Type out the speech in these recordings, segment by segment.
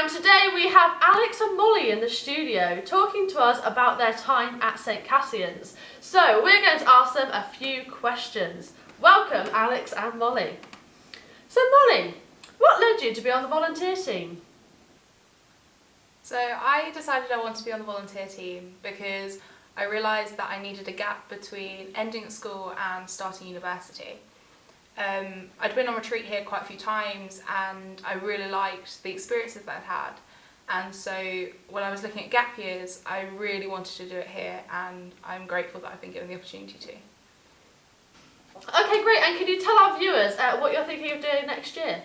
And today we have Alex and Molly in the studio talking to us about their time at St Cassian's. So we're going to ask them a few questions. Welcome, Alex and Molly. So Molly, what led you to be on the volunteer team? So I decided I wanted to be on the volunteer team because I realised that I needed a gap between ending school and starting university. I'd been on retreat here quite a few times and I really liked the experiences that I'd had, and so when I was looking at gap years I really wanted to do it here, and I'm grateful that I've been given the opportunity to. Okay, great, and can you tell our viewers what you're thinking of doing next year?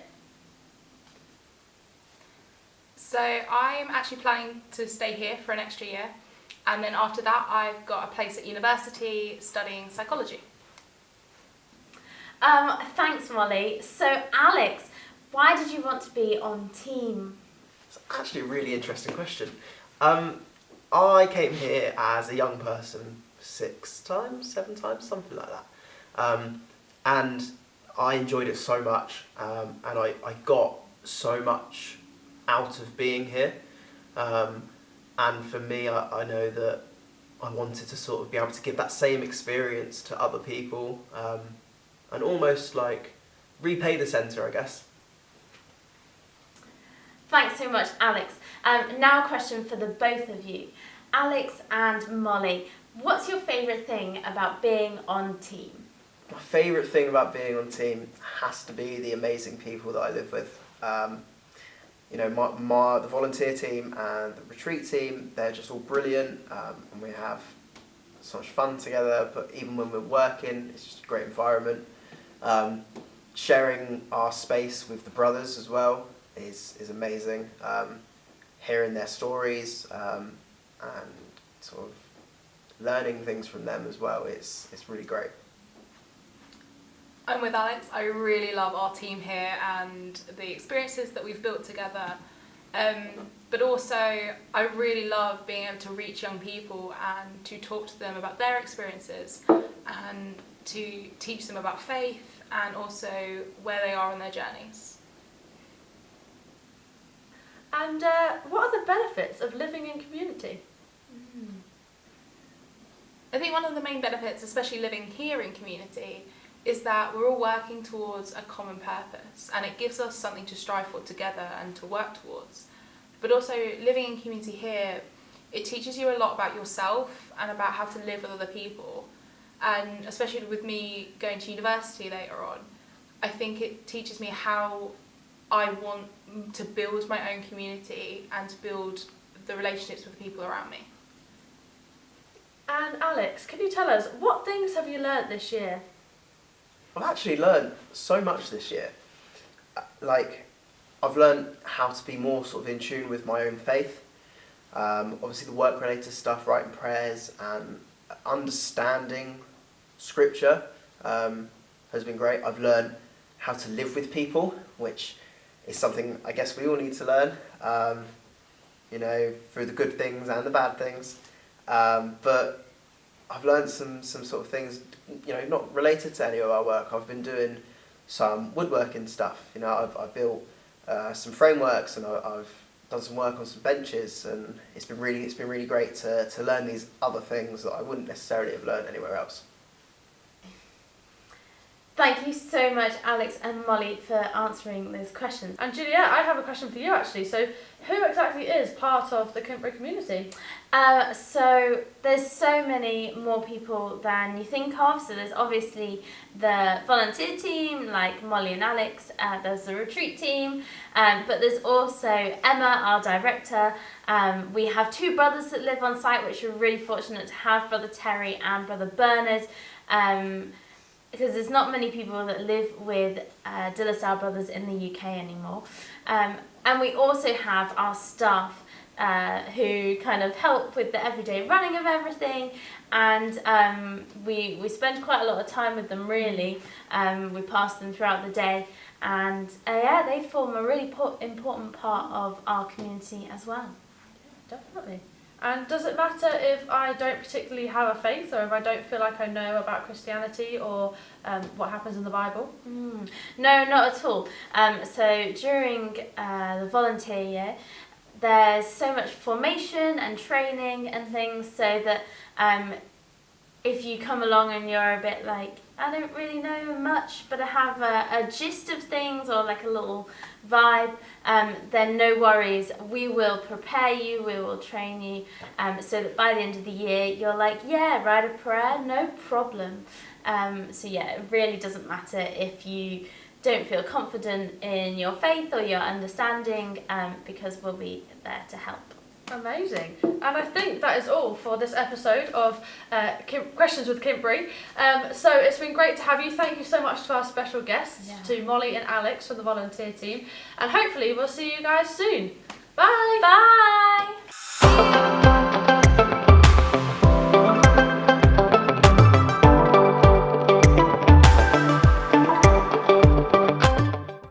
So I'm actually planning to stay here for an extra year, and then after that I've got a place at university studying psychology. Thanks, Molly. So, Alex, why did you want to be on team? It's actually a really interesting question. I came here as a young person 6 times, 7 times, something like that. And I enjoyed it so much, and I got so much out of being here. And for me, I know that I wanted to sort of be able to give that same experience to other people, and almost like repay the centre, I guess. Thanks so much, Alex. Now a question for the both of you. Alex and Molly, what's your favourite thing about being on team? My favourite thing about being on team has to be the amazing people that I live with. You know, the volunteer team and the retreat team, they're just all brilliant, and we have so much fun together, but even when we're working, it's just a great environment. Sharing our space with the brothers as well is amazing. Hearing their stories and sort of learning things from them as well, it's really great. I'm with Alex. I really love our team here and the experiences that we've built together. But also, I really love being able to reach young people and to talk to them about their experiences and to teach them about faith and also where they are on their journeys. And what are the benefits of living in community? I think one of the main benefits, especially living here in community, is that we're all working towards a common purpose, and it gives us something to strive for together and to work towards. But also, living in community here, it teaches you a lot about yourself and about how to live with other people. And especially with me going to university later on, I think it teaches me how I want to build my own community and to build the relationships with the people around me. And Alex, can you tell us, what things have you learnt this year? I've actually learned so much this year. Like, I've learned how to be more sort of in tune with my own faith. Obviously the work-related stuff, writing prayers and understanding scripture has been great. I've learned how to live with people, which is something I guess we all need to learn, you know, through the good things and the bad things. But I've learned some sort of things, you know, not related to any of our work. I've been doing some woodworking stuff. You know, I've built some frameworks and I've done some work on some benches, and it's been really great to learn these other things that I wouldn't necessarily have learned anywhere else. Thank you so much, Alex and Molly, for answering those questions. And Juliette, I have a question for you actually. So who exactly is part of the Kintbury community? So there's so many more people than you think of. So there's obviously the volunteer team, like Molly and Alex. There's the retreat team, but there's also Emma, our director. We have 2 brothers that live on site, which we're really fortunate to have, Brother Terry and Brother Bernard. Because there's not many people that live with De La Salle brothers in the UK anymore. And we also have our staff who kind of help with the everyday running of everything, and we spend quite a lot of time with them really. We pass them throughout the day, and yeah, they form a really important part of our community as well. Definitely. And does it matter if I don't particularly have a faith, or if I don't feel like I know about Christianity or what happens in the Bible? No, not at all. So during the volunteer year, there's so much formation and training and things, so that if you come along and you're a bit like, I don't really know much, but I have a gist of things, or like a little vibe, then no worries. We will prepare you, we will train you, so that by the end of the year you're like, yeah, write a prayer, no problem. So yeah, it really doesn't matter if you don't feel confident in your faith or your understanding, because we'll be there to help. Amazing. And I think that is all for this episode of Questions with Kintbury. So it's been great to have you. Thank you so much to our special guests, to Molly and Alex from the volunteer team. And hopefully we'll see you guys soon.